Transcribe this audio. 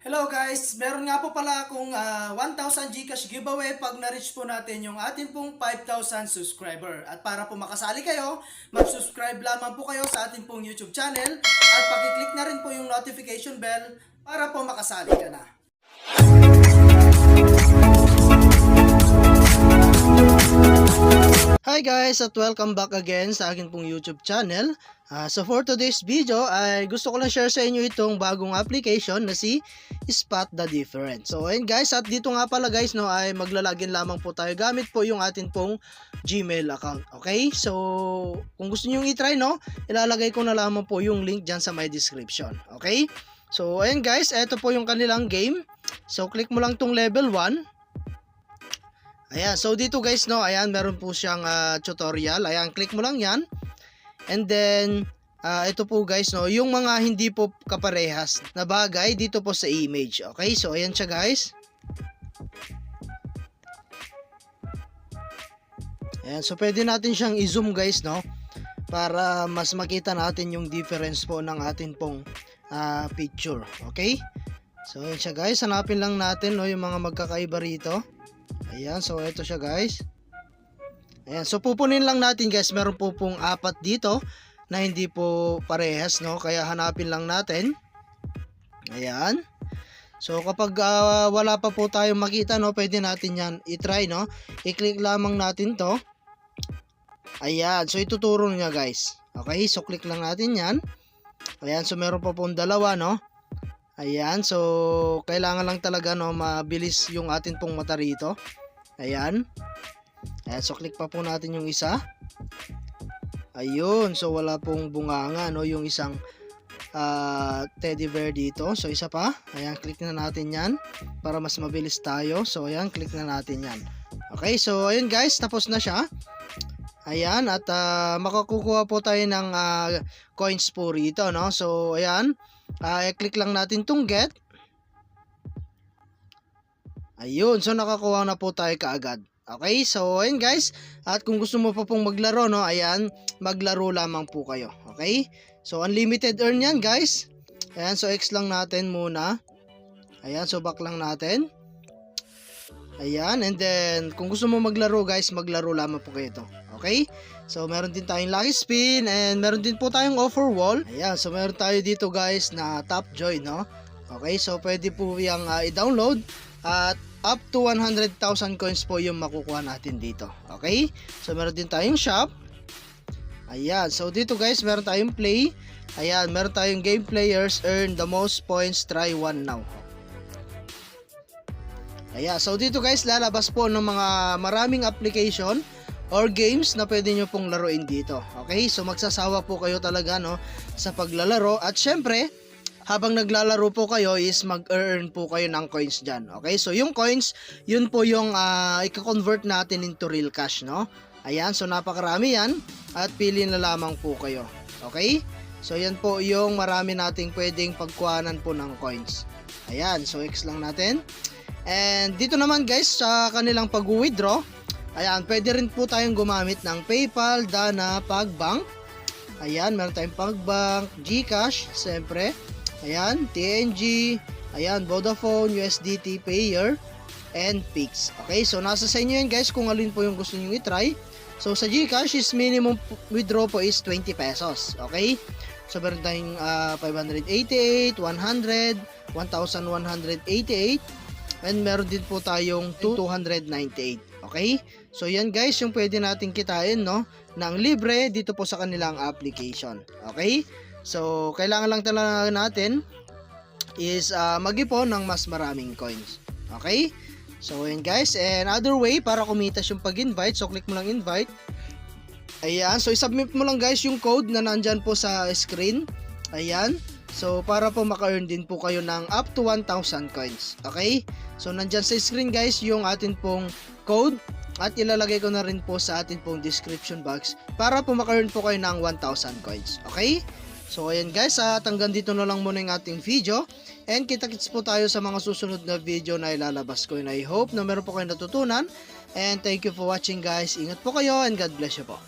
Hello guys, meron nga po pala akong 1,000 GCash giveaway pag na-reach po natin yung atin pong 5,000 subscriber. At para po makasali kayo, mag-subscribe lamang po kayo sa atin pong YouTube channel at pakiclick na rin po yung notification bell para po makasali ka na. Hi guys at welcome back again sa akin pong YouTube channel. So for today's video ay gusto ko lang share sa inyo itong bagong application na si Spot the Difference. So ayun guys, at dito nga pala guys no ay maglalagin lamang po tayo gamit po yung atin pong Gmail account. Okay? So kung gusto niyo i-try no, ilalagay ko na lamang po yung link diyan sa my description. Okay? So ayun guys, ito po yung kanilang game. So click mo lang tong level 1. Ayan, so dito guys no, ayan meron po siyang tutorial. Ayan, click mo lang 'yan. And then ito po guys no, yung mga hindi po kaparehas na bagay dito po sa image. Okay? So ayan siya guys. Ayan, so pwede natin siyang i-zoom guys no para mas makita natin yung difference po ng atin pong picture. Okay? So ayan siya guys, hanapin lang natin no yung mga magkakaiba rito. Ayan, so ito siya guys. Ayan, so pupunin lang natin guys, meron po pong 4 dito na hindi po parehas no, kaya hanapin lang natin. Ayan. So kapag wala pa po tayong makita no, pwede natin yan i-try no. I-click lamang natin to. Ayan, so ituturo niya guys. Okay, so click lang natin yan. Ayan, so meron pa pong dalawa no. Ayan, so kailangan lang talaga no, mabilis yung atin pong mata rito. Ayan. Ayan, so click pa po natin yung isa. Ayun, so wala pong bunganga no, yung isang teddy bear dito. So isa pa. Ayan, click na natin yan para mas mabilis tayo. So ayan, click na natin yan. Okay, so ayun guys, tapos na siya. Ayan, at makakukuha po tayo ng coins po rito no. So ayan, i-click lang natin tong get. Ayun, so nakakuha na po tayo kaagad. Okay, so ayun guys, at kung gusto mo pa pong maglaro no, ayan, maglaro lamang po kayo. Okay, so unlimited earn yan guys. Ayan, so X lang natin muna. Ayan, so back lang natin. Ayan, and then kung gusto mo maglaro guys, maglaro lamang po kayo to. Okay, so meron din tayong lucky spin and meron din po tayong offer wall. Ayan, so meron tayo dito guys na top joy no. Okay, so pwede po yung i-download at up to 100,000 coins po yung makukuha natin dito. Okay, so meron din tayong shop. Ayan, so dito guys meron tayong play. Ayan, meron tayong game players earn the most points, try one now. Ayan, so dito guys lalabas po ng mga maraming application or games na pwede nyo pong laruin dito. Okay, so magsasawa po kayo talaga no sa paglalaro, at syempre habang naglalaro po kayo is mag-earn po kayo ng coins dyan. Okay, so yung coins, yun po yung i-convert natin into real cash no. Ayan, so napakarami yan at pili na lamang po kayo. Okay, so yan po yung marami nating pwedeng pagkuhanan po ng coins. Ayan, so X lang natin. And dito naman guys sa kanilang pag-withdraw, ayan, pwede rin po tayong gumamit ng PayPal, Dana, Pagbank. Ayan, meron tayong Pagbank, GCash, siyempre. Ayan, TNG, ayan, Vodafone, USDT, Payer, and Pix. Okay, so nasa sa inyo yan guys kung alin po yung gusto nyo i-try. So sa GCash is minimum withdraw po is 20 pesos. Okay, so meron tayong 588, 100, 1,188, and meron din po tayong 298. Okay, so yan guys yung pwede natin kitain no ng libre dito po sa kanilang application. Okay, so kailangan lang talaga natin is mag-ipon ng mas maraming coins. Okay, so yan guys, and other way para kumita yung pag-invite, so click mo lang invite. Ayan, so isubmit mo lang guys yung code na nandyan po sa screen. Ayan, so para po maka-earn din po kayo ng up to 1,000 coins. Okay, so nandyan sa screen guys yung atin pong code at ilalagay ko na rin po sa atin pong description box para po maka-earn po kayo ng 1,000 coins. Okay, so ayan guys, at hanggang dito na lang muna yung ating video, and kita-kits po tayo sa mga susunod na video na ilalabas ko, and I hope na meron po kayo natutunan, and thank you for watching guys. Ingat po kayo and God bless you po.